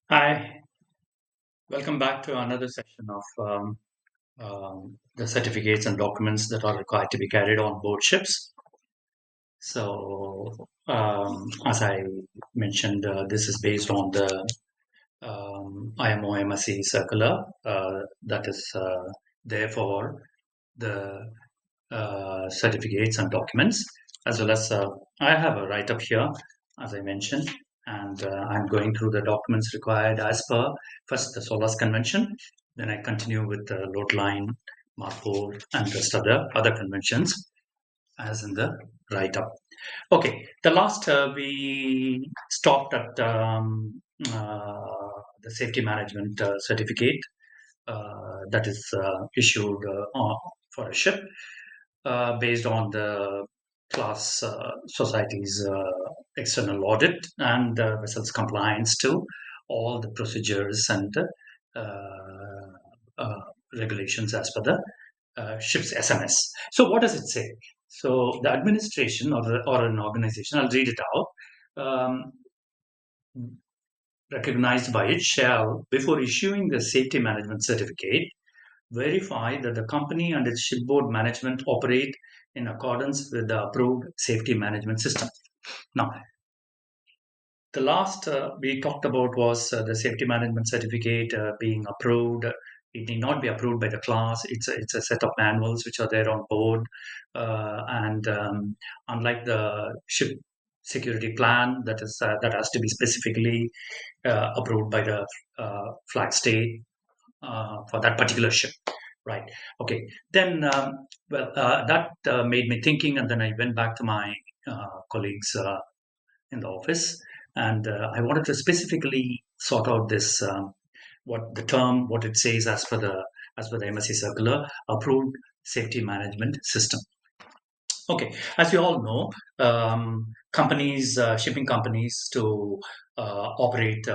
Hi, welcome back to another session of the certificates and documents that are required to be carried on board ships. So, as I mentioned, this is based on the IMO MSC circular that is there for the certificates and documents, as well as I have a write up here, as I mentioned, and I'm going through the documents required as per first the SOLAS Convention, then I continue with the load line, MARPOL, and rest of the other conventions as in the write up. Okay, the last we stopped at the safety management certificate that is issued for a ship based on the class society's external audit and vessel's compliance to all the procedures and uh, regulations as per the ship's SMS. So, what does it say? So, the administration or an organization, I'll read it out, recognized by it shall, before issuing the safety management certificate, verify that the company and its shipboard management operate in accordance with the approved safety management system. Now, the last we talked about was the safety management certificate being approved. It need not be approved by the class. It's a set of manuals which are there on board, and unlike the ship security plan that has to be specifically approved by the flag state for that particular ship. Right. Okay. Then, that made me thinking, and then I went back to my colleagues in the office, and I wanted to specifically sort out this what it says as per the MSC circular, approved safety management system. Okay, as you all know, companies, shipping companies, to operate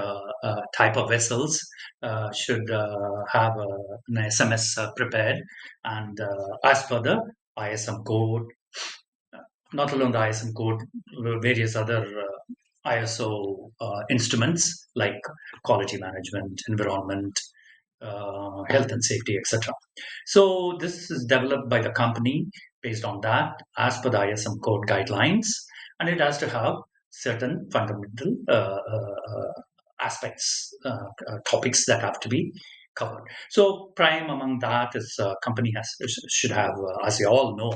type of vessels should have an SMS prepared, and as per the ISM code, not alone the ISM code, various other ISO instruments like quality management, environment, health and safety, etc. So this is developed by the company based on that, as per the ISM code guidelines, and it has to have certain fundamental aspects, topics that have to be covered. So prime among that is company should have, as you all know,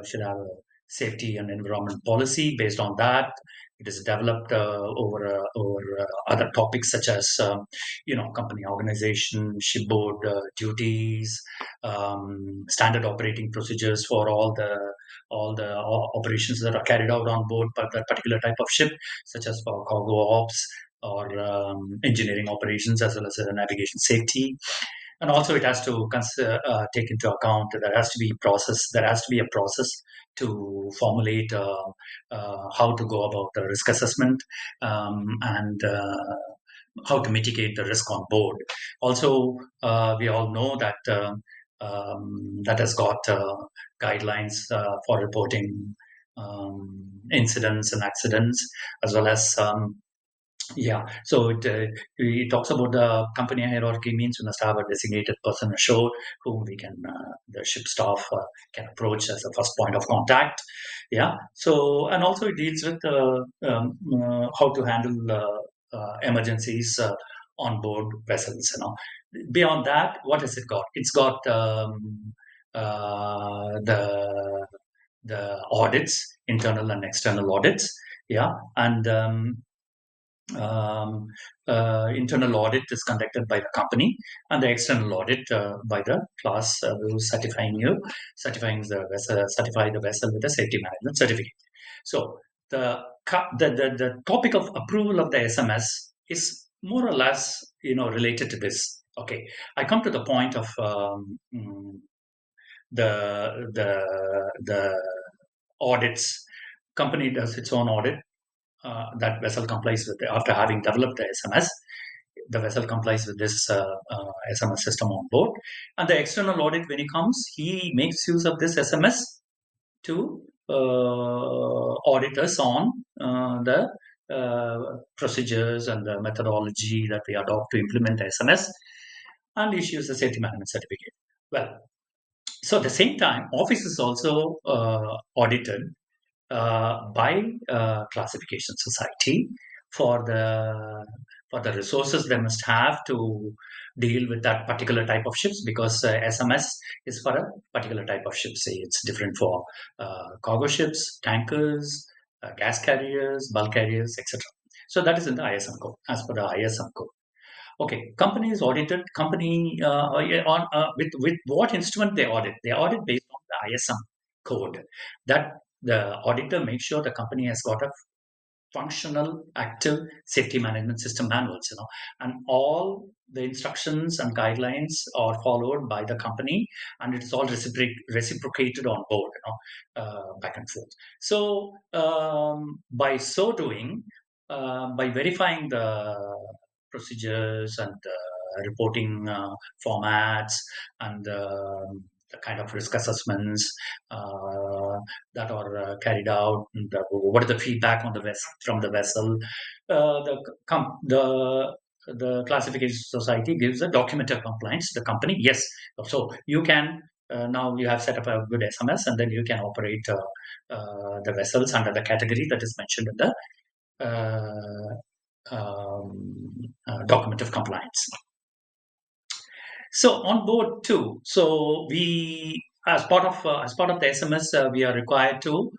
should have a safety and environment policy. Based on that, it is developed over other topics such as company organization, shipboard duties, standard operating procedures for all the operations that are carried out on board by that particular type of ship, such as for cargo ops or engineering operations, as well as navigation safety. And also, it has to take into account that there has to be a process to formulate how to go about the risk assessment, and how to mitigate the risk on board. Also, we all know that that has got guidelines for reporting incidents and accidents, as well as yeah. So it talks about the company hierarchy, means we must have a designated person ashore whom the ship staff can approach as a first point of contact. Yeah. So, and also it deals with how to handle emergencies on board vessels. Beyond that, what has it got? It's got the audits, internal and external audits. Yeah, and um, internal audit is conducted by the company, and the external audit by the class who's certifying certify the vessel with a safety management certificate. So the topic of approval of the SMS is more or less related to this. Okay, I come to the point of the audits. Company does its own audit. That vessel complies with after having developed the SMS. The vessel complies with this SMS system on board, and the external audit, when he comes, he makes use of this SMS to audit us on the procedures and the methodology that we adopt to implement SMS, and issues a safety management certificate. Well, so at the same time, office is also audited by classification society for the resources they must have to deal with that particular type of ships, because SMS is for a particular type of ships. Say it's different for cargo ships, tankers, gas carriers, bulk carriers, etc. So that is in the ISM code, as per the ISM code. Okay, company is audited. Company on with what instrument they audit? They audit based on the ISM code. That the auditor makes sure the company has got a functional, active safety management system manuals. And all the instructions and guidelines are followed by the company, and it's all reciprocated on board. Back and forth. So by so doing, by verifying the procedures and reporting formats and the kind of risk assessments that are carried out, and what is the feedback on the vessel from the vessel. The classification society gives a documented compliance to the company. Yes, so you can now you have set up a good SMS, and then you can operate the vessels under the category that is mentioned in the document of compliance. So on board too. So we, as part of the SMS, we are required to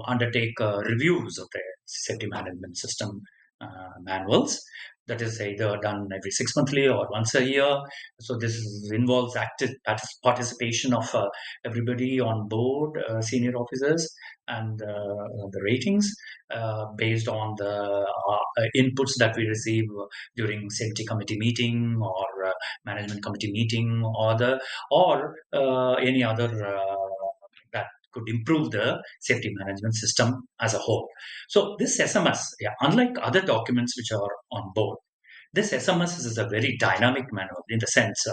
undertake reviews of the safety management system manuals. That is either done every 6 monthly or once a year. So this involves active participation of everybody on board, senior officers, and the ratings based on the inputs that we receive during safety committee meeting or management committee meeting, or any other that could improve the safety management system as a whole. So this SMS, yeah, unlike other documents which are on board, this SMS is a very dynamic manual in the sense.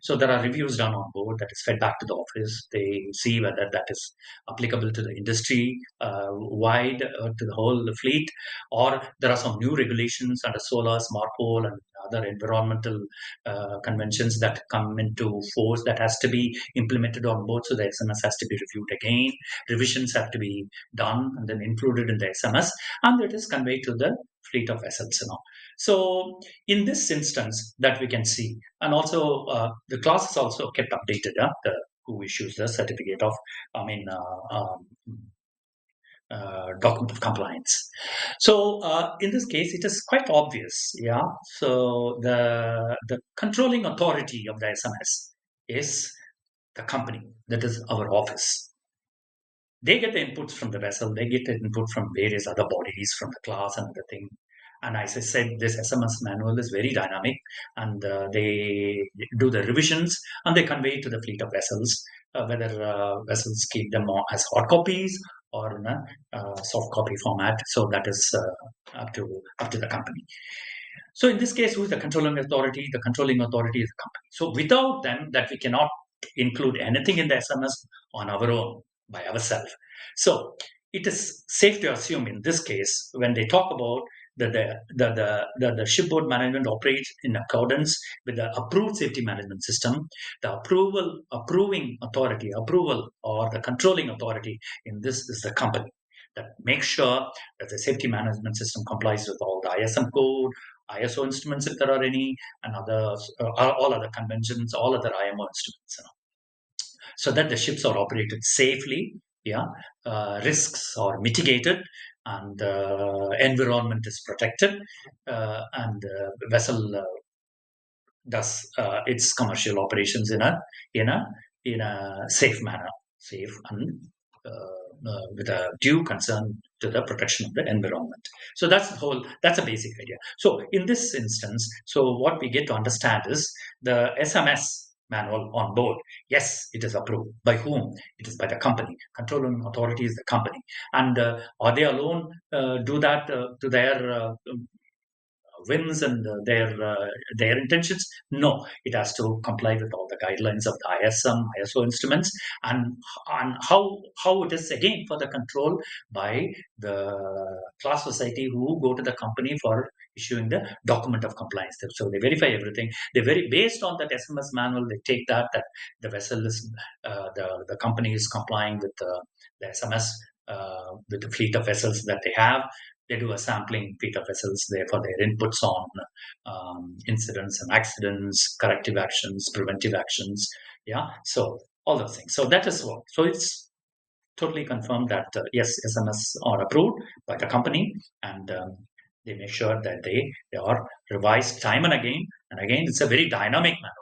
So there are reviews done on board that is fed back to the office. They see whether that is applicable to the industry wide, to the whole fleet, or there are some new regulations under SOLAS, MARPOL, and other environmental conventions that come into force that has to be implemented on board. So the SMS has to be reviewed again. Revisions have to be done and then included in the SMS, and it is conveyed to the fleet of vessels. So in this instance that we can see, and also the class is also kept updated. Who issues the certificate of, document of compliance. So in this case, it is quite obvious. Yeah. So the controlling authority of the SMS is the company, that is our office. They get the inputs from the vessel, they get the input from various other bodies, from the class and other thing. And as I said, this SMS manual is very dynamic, and they do the revisions and they convey it to the fleet of vessels, whether vessels keep them as hard copies or in a soft copy format. So that is up to the company. So in this case, who is the controlling authority? The controlling authority is the company. So without them, that we cannot include anything in the SMS on our own by ourselves. So it is safe to assume in this case, when they talk about that the shipboard management operates in accordance with the approved safety management system, the approving authority, approval or the controlling authority in this is the company that makes sure that the safety management system complies with all the ISM code, ISO instruments if there are any, and all other conventions, all other IMO instruments. So that the ships are operated safely, yeah, risks are mitigated, and environment is protected, and vessel does its commercial operations in a safe manner, safe and with a due concern to the protection of the environment. So that's a basic idea. So in this instance, so what we get to understand is the SMS manual on board. Yes, it is approved. By whom? It is by the company. Controlling authority is the company. And are they alone do that to their whims and their intentions. No, it has to comply with all the guidelines of the ISM, ISO instruments, and how it is again for the control by the class society who go to the company for issuing the document of compliance. So they verify everything. They very based on that SMS manual. They take that the vessel is the company is complying with the SMS with the fleet of vessels that they have. They do a sampling fleet of vessels there for their inputs on incidents and accidents, corrective actions, preventive actions. Yeah, so all those things. So that is what. So it's totally confirmed that yes, SMS are approved by the company, and they make sure that they are revised time and again. And again, it's a very dynamic manual.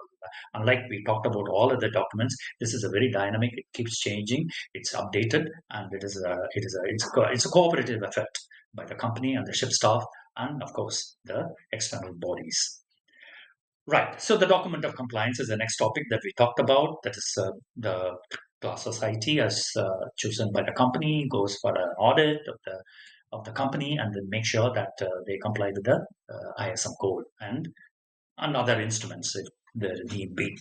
Unlike we talked about all other documents, this is a very dynamic. It keeps changing. It's updated, and it's a cooperative effort by the company and the ship staff, and of course the external bodies. Right. So the document of compliance is the next topic that we talked about. That is the class society as chosen by the company goes for an audit of the company and then make sure that they comply with the ISM code and other instruments if there need be.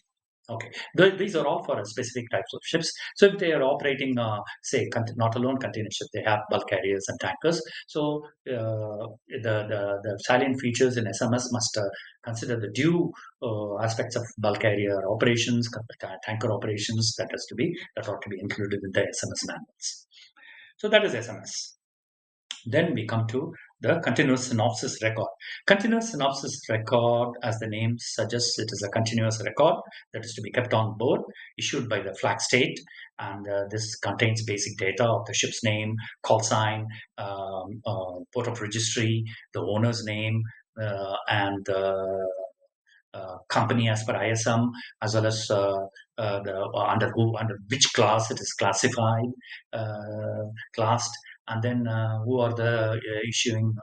Okay, these are all for specific types of ships. So if they are operating, say, not alone container ship, they have bulk carriers and tankers. So the salient features in SMS must consider the due aspects of bulk carrier operations, tanker operations that ought to be included in the SMS manuals. So that is SMS. Then we come to the continuous synopsis record. Continuous synopsis record, as the name suggests, it is a continuous record that is to be kept on board, issued by the flag state. And this contains basic data of the ship's name, call sign, port of registry, the owner's name, and company as per ISM, as well as under which class it is classified, classed, and then who are the issuing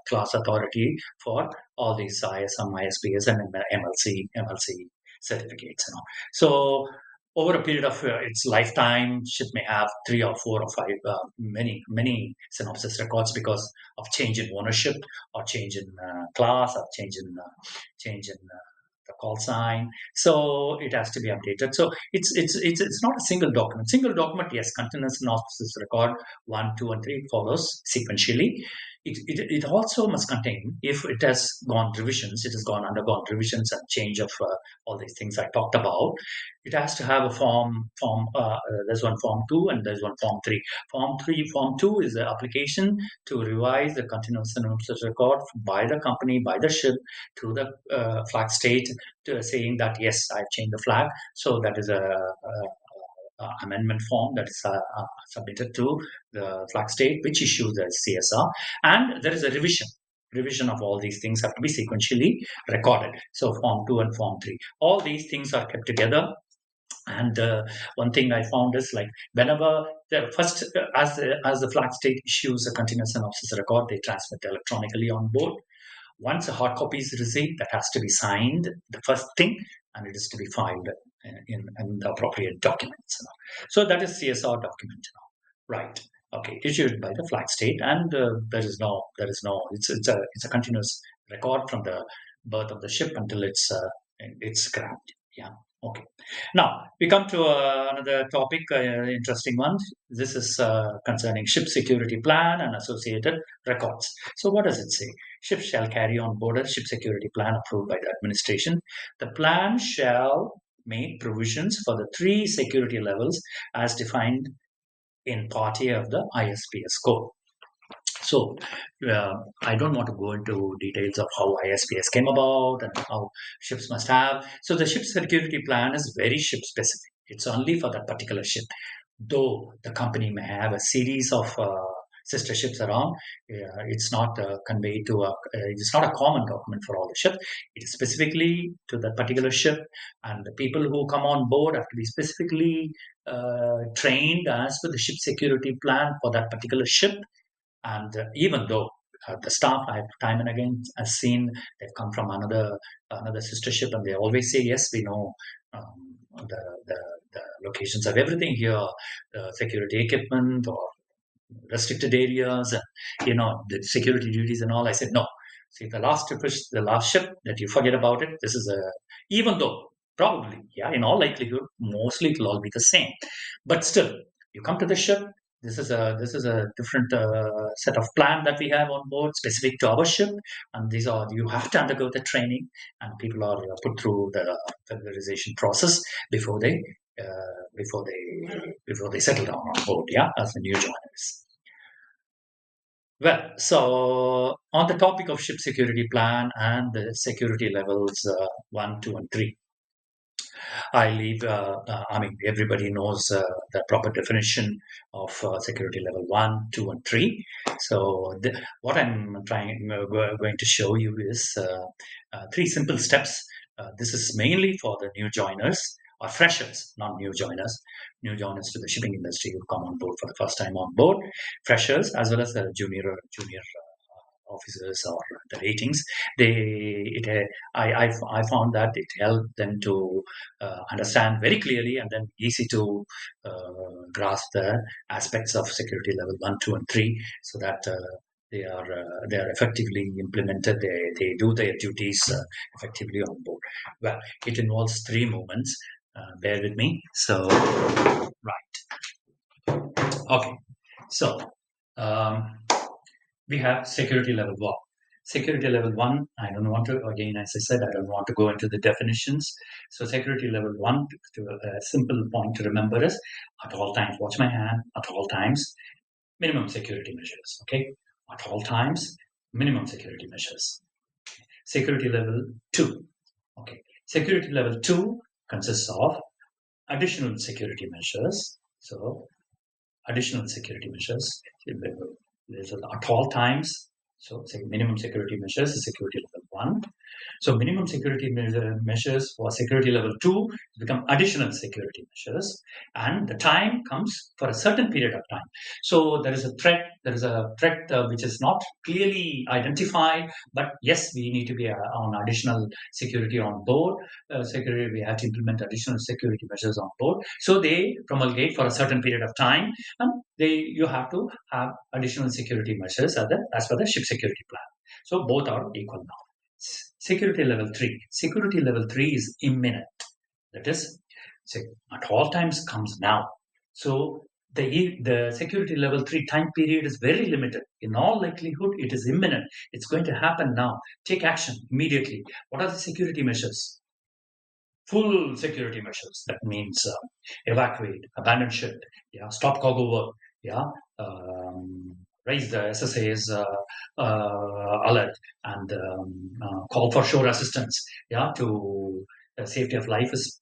class authority for all these ISM, ISPS, and MLC certificates. So over a period of its lifetime, ship may have 3 or 4 or 5, many synopsis records because of change in ownership or change in class or change in the call sign. So it has to be updated. So it's not a single document. Single document, yes, continuous synopsis record 1, 2, and 3 follows sequentially. It also must contain, if it has gone revisions, it has undergone revisions and change of all these things I talked about. It has to have a form. There's one form 2 and there's one form 3. Form 2 is the application to revise the continuous synopsis record by the company, by the ship, to the flag state, saying that yes, I've changed the flag. So that is a amendment form that is submitted to the flag state, which issues the CSR, and there is a revision of all these things have to be sequentially recorded. So form 2 and form 3, all these things are kept together. And one thing I found is, like, whenever the first, as the flag state issues a continuous synopsis record, they transmit electronically on board. Once a hard copy is received, that has to be signed, the first thing, and it is to be filed in the appropriate documents. So that is CSR document. Right. Okay. Issued by the flag state, and it's a continuous record from the birth of the ship until it's scrapped. Yeah. Okay. Now we come to another topic, interesting one. This is concerning ship security plan and associated records. So what does it say? Ships shall carry on board a ship security plan approved by the administration. The plan shall make provisions for the 3 security levels as defined in Part A of the ISPS Code. So I don't want to go into details of how ISPS came about and how ships must have. So the ship security plan is very ship specific. It's only for that particular ship. Though the company may have a series of sister ships around, it's not conveyed to it's not a common document for all the ships. It is specifically to that particular ship, and the people who come on board have to be specifically trained as per the ship security plan for that particular ship. And even though the staff, I've time and again has seen, they've come from another sister ship, and they always say, yes, we know the locations of everything here, security equipment or restricted areas, and the security duties and all. I said no. See, the last ship is the last ship that you forget about it. This is a, even though probably, yeah, in all likelihood, mostly it'll all be the same. But still, you come to the ship. This is a different set of plan that we have on board, specific to our ship, and these are you have to undergo the training, and people are put through the familiarization process before they before they settle down on board, yeah, as the new joiners. Well, so on the topic of ship security plan and the security levels 1, 2, and 3, I leave. I mean, everybody knows the proper definition of security level 1, 2, and 3. So, what I'm going to show you is three simple steps. This is mainly for the new joiners or freshers, not new joiners. New joiners to the shipping industry who come on board for the first time on board, freshers as well as the junior officers or the ratings. I found that it helped them to understand very clearly and then easy to grasp the aspects of security level 1, 2, and 3, so that they are effectively implemented. They do their duties effectively on board. Well, it involves three movements. Bear with me. So, right. Okay. So, um, we have security level 1. Security level 1, I don't want to, again, as I said, I don't want to go into the definitions. So security level 1, to a simple point to remember is, at all times, watch my hand, at all times, minimum security measures, okay? At all times, minimum security measures. Security level 2, okay? Security level 2 consists of additional security measures. So additional security measures at all times. So minimum security measures is security level 1. So minimum security measures for security level 2 become additional security measures, and the time comes for a certain period of time. So there is a threat which is not clearly identified, but yes, we need to be on additional security on board. Security, we have to implement additional security measures on board. So they promulgate for a certain period of time, and you have to have additional security measures as per the ship security plan. So both are equal now. Security level 3. Security level 3 is imminent. That is, at all times comes now. So the security level 3 time period is very limited. In all likelihood, it is imminent. It's going to happen now. Take action immediately. What are the security measures? Full security measures. That means evacuate, abandon ship, yeah, stop cargo work, yeah, raise the SSA's alert, and call for shore assistance. Yeah, to the safety of life is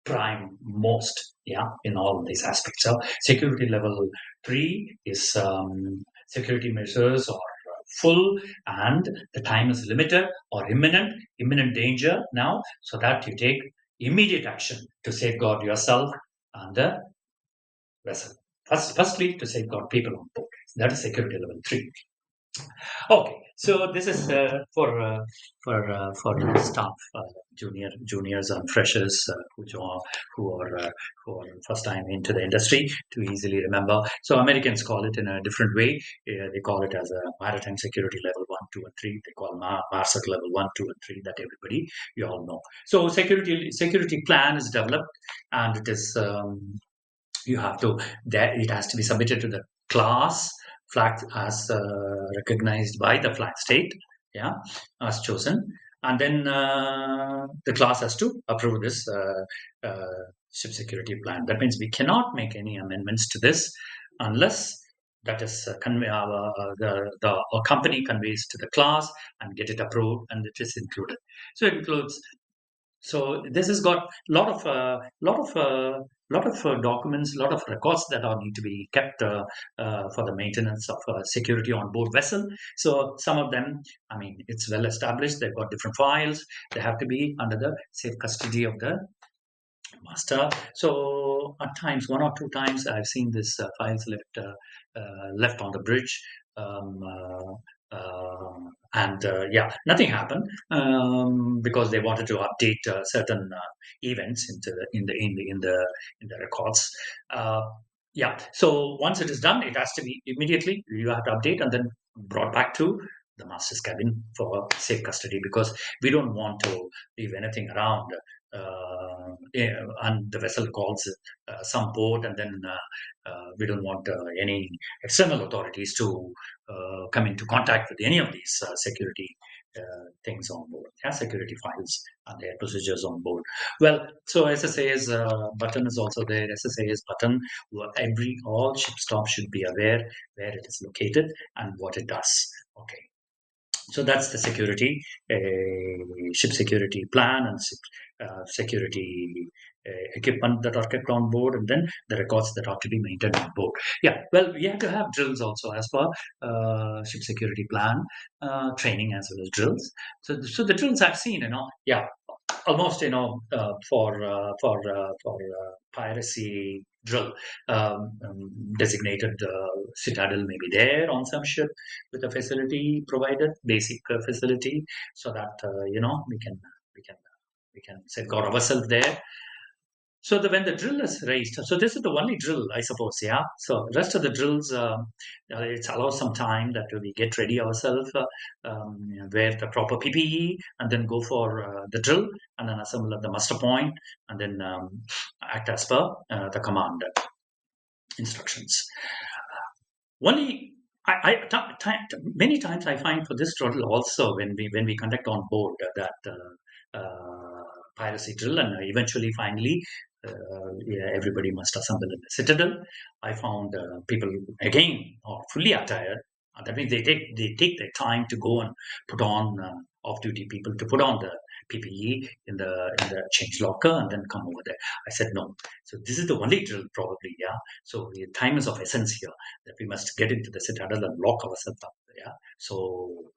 prime most. Yeah, in all these aspects. So security level 3 is security measures are full and the time is limited or imminent danger now, so that you take immediate action to safeguard yourself and the vessel. Firstly, to safeguard people on board. That is security level 3. Okay, so this is for the staff, juniors and freshers who are first time into the industry to easily remember. So Americans call it in a different way. They call it as a maritime security level 1, 2, and 3. They call MARSOC level 1, 2, and 3. That everybody you all know. So security plan is developed, and it is you have to that it has to be submitted to the class flag as recognized by the flag state, yeah, as chosen, and then the class has to approve this ship security plan. That means we cannot make any amendments to this unless that is the company conveys to the class and get it approved, and it is included. So it includes, so this has got lot of documents, lot of records that are need to be kept for the maintenance of security on board vessel. So some of them, I mean, it's well established. They've got different files. They have to be under the safe custody of the master. So at times, one or two times, I've seen this files left on the bridge. Um, and yeah, nothing happened because they wanted to update certain events in the records. Yeah, so once it is done, it has to be immediately, you have to update and then brought back to the master's cabin for safe custody, because we don't want to leave anything around. And the vessel calls some port, and then we don't want any external authorities to come into contact with any of these security things on board, security files and their procedures on board. Well, so SSA's button is also there. SSA's button, all ship staff should be aware where it is located and what it does. Okay. So that's the security, ship security plan and security equipment that are kept on board, and then the records that are to be maintained on board. Yeah, well, we have to have drills also as per ship security plan, training as well as drills. So the drills I've seen, almost for piracy drill, designated citadel may be there on some ship with a facility provided, basic facility, so that we can safeguard ourselves there. So when the drill is raised, so this is the only drill, I suppose, yeah. So the rest of the drills, it allows some time that we get ready ourselves, wear the proper PPE, and then go for the drill, and then assemble at the muster point, and then act as per the command instructions. Only many times I find for this drill also, when we conduct on board that piracy drill, and eventually finally everybody must assemble in the citadel. I found people again are fully attired. That means they take their time to go and put on off-duty people to put on the PPE in the change locker and then come over there. I said no. So this is the only drill probably, yeah. So the time is of essence here, that we must get into the citadel and lock ourselves up, yeah. So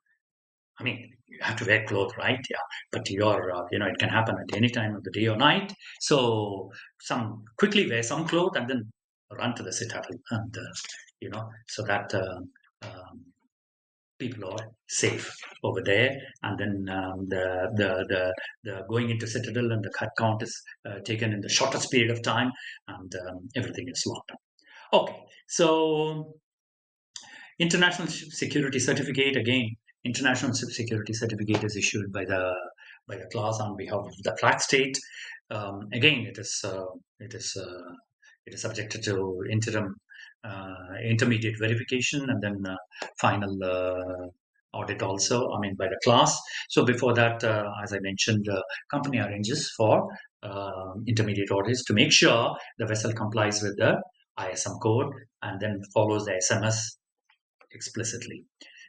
I mean, you have to wear clothes, right? Yeah, but it can happen at any time of the day or night. So quickly wear some clothes and then run to the citadel, and so that people are safe over there. And then the going into citadel and the cut count is taken in the shortest period of time, and everything is locked up. Okay, so international security certificate again. International security certificate is issued by the class on behalf of the flag state. Again, it is subjected to intermediate verification, and then final audit also. I mean, by the class. So before that, as I mentioned, company arranges for intermediate audits to make sure the vessel complies with the ISM code and then follows the SMS explicitly.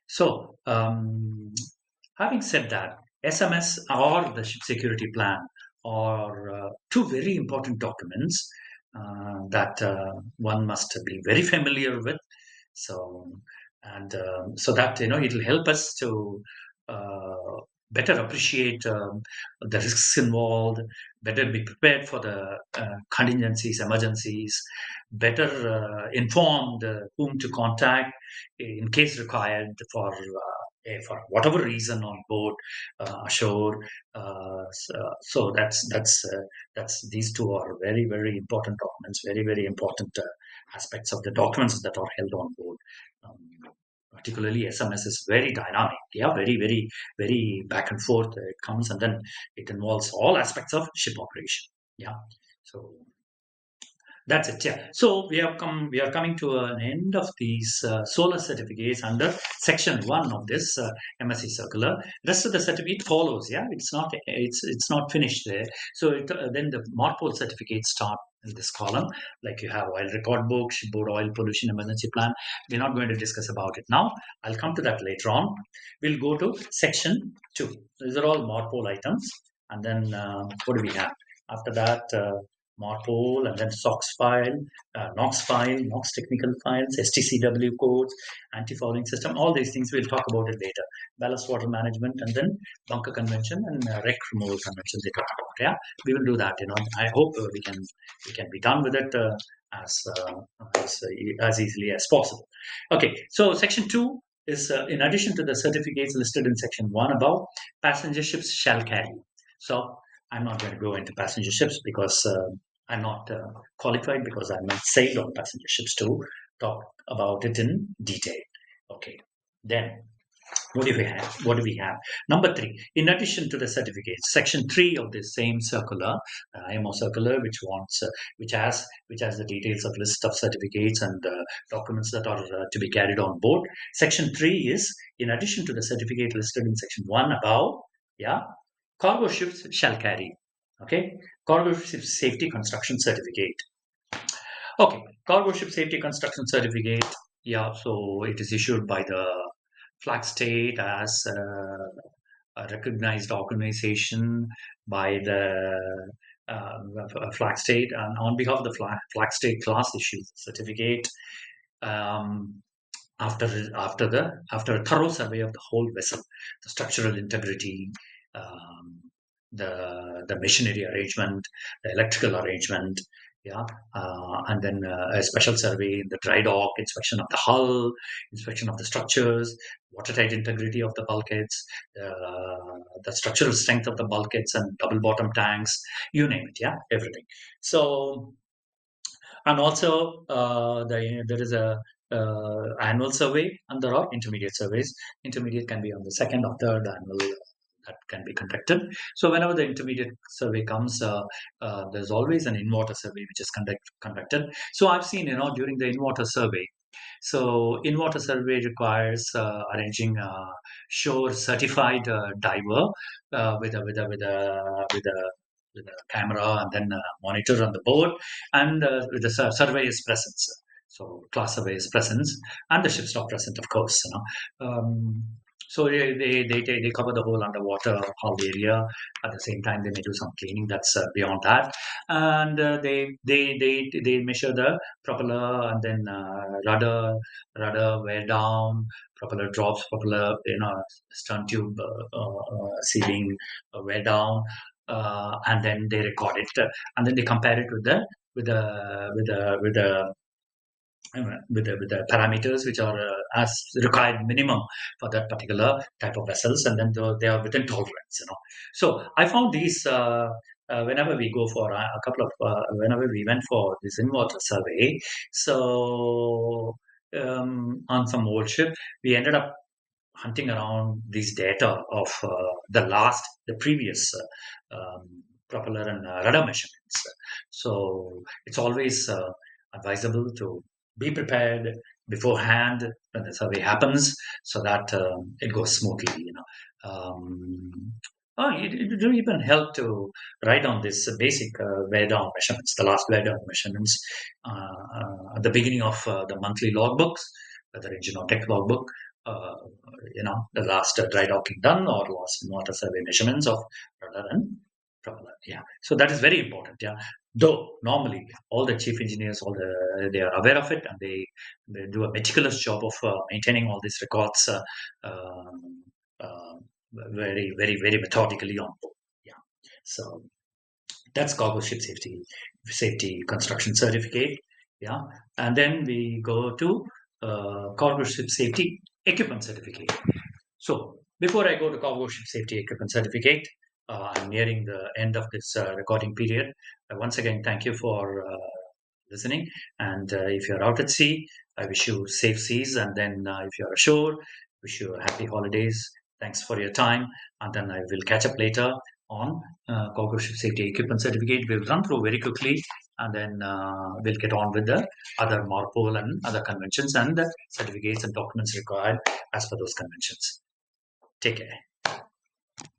So, having said that, SMS or the ship security plan are two very important documents that one must be very familiar with. So, and so that it will help us to better appreciate the risks involved, better be prepared for the contingencies, emergencies, better informed whom to contact in case required for whatever reason on board, ashore. So that's these two are very, very important documents, very, very important aspects of the documents that are held on board. Particularly SMS is very dynamic, very, very, very back and forth. It comes and then it involves all aspects of ship operation. So that's it. So we are coming to an end of these SOLAS certificates under section 1 of this MSc circular. Rest of the certificate follows. It's not finished there. So then the MARPOL certificates start in this column. Like you have oil record book, shipboard oil pollution emergency plan. We're not going to discuss about it now. I'll come to that later on. We'll go to section 2. These are all MARPOL items. And then what do we have? After that, MARPOL, and then SOX file, NOx file, NOx technical files, STCW codes, anti-fouling system, all these things we'll talk about it later. Ballast water management, and then bunker convention and wreck removal convention they talk about. We will do that. I hope we can be done with it as easily as possible. Okay, so section 2 is in addition to the certificates listed in section 1 above, passenger ships shall carry. So I'm not going to go into passenger ships because I'm not qualified, because I'm not sailed on passenger ships to talk about it in detail. Okay, then What do we have? What do we have? Number 3, in addition to the certificates, Section 3 of the same circular, IMO circular, which has the details of list of certificates and documents that are to be carried on board. Section 3 is, in addition to the certificate listed in Section 1 above, cargo ships shall carry. Okay, cargo ship safety construction certificate. Okay, cargo ship safety construction certificate. Yeah, so it is issued by the flag state as a recognized organization by the flag state, and on behalf of the flag state class issues certificate um, after a thorough survey of the whole vessel, the structural integrity, um, the machinery arrangement, the electrical arrangement, and then a special survey, the dry dock, inspection of the hull, inspection of the structures, watertight integrity of the bulkheads, the structural strength of the bulkheads and double bottom tanks, you name it, everything. So, and also there is a annual survey, and there are intermediate surveys. Intermediate can be on the second or third annual that can be conducted. So whenever the intermediate survey comes, there's always an in-water survey which is conducted. So I've seen, during the in-water survey, so in-water survey requires arranging a shore certified diver with a camera and then a monitor on the board, and with the surveyor's presence. So class surveyor's presence and the ship stop present, of course. So they cover the whole underwater hull area. At the same time, they may do some cleaning. That's beyond that, and they measure the propeller and then rudder wear down, propeller drops, propeller stern tube sealing wear down, and then they record it, and then they compare it with the with the with the with the with the parameters which are as required minimum for that particular type of vessels, and then they are within tolerance. So I found these whenever we go for a couple of whenever we went for this in-water survey. So on some old ship, we ended up hunting around these data of the previous propeller and rudder measurements. So it's always advisable to be prepared beforehand when the survey happens, so that it goes smoothly. It will even help to write down this basic wear down measurements, the last wear down measurements at the beginning of the monthly logbooks, whether engine or deck logbook. The last dry docking done or last water survey measurements of rudder and propeller. So that is very important. Though normally all the chief engineers, they are aware of it, and they do a meticulous job of maintaining all these records very, very, very methodically on board. So that's cargo ship safety construction certificate. And then we go to cargo ship safety equipment certificate. So before I go to cargo ship safety equipment certificate, I'm nearing the end of this recording period. Once again, thank you for listening. And if you're out at sea, I wish you safe seas. And then if you're ashore, wish you happy holidays. Thanks for your time. And then I will catch up later on cargo ship safety equipment certificate. We'll run through very quickly, and then we'll get on with the other MARPOL and other conventions and the certificates and documents required as per those conventions. Take care.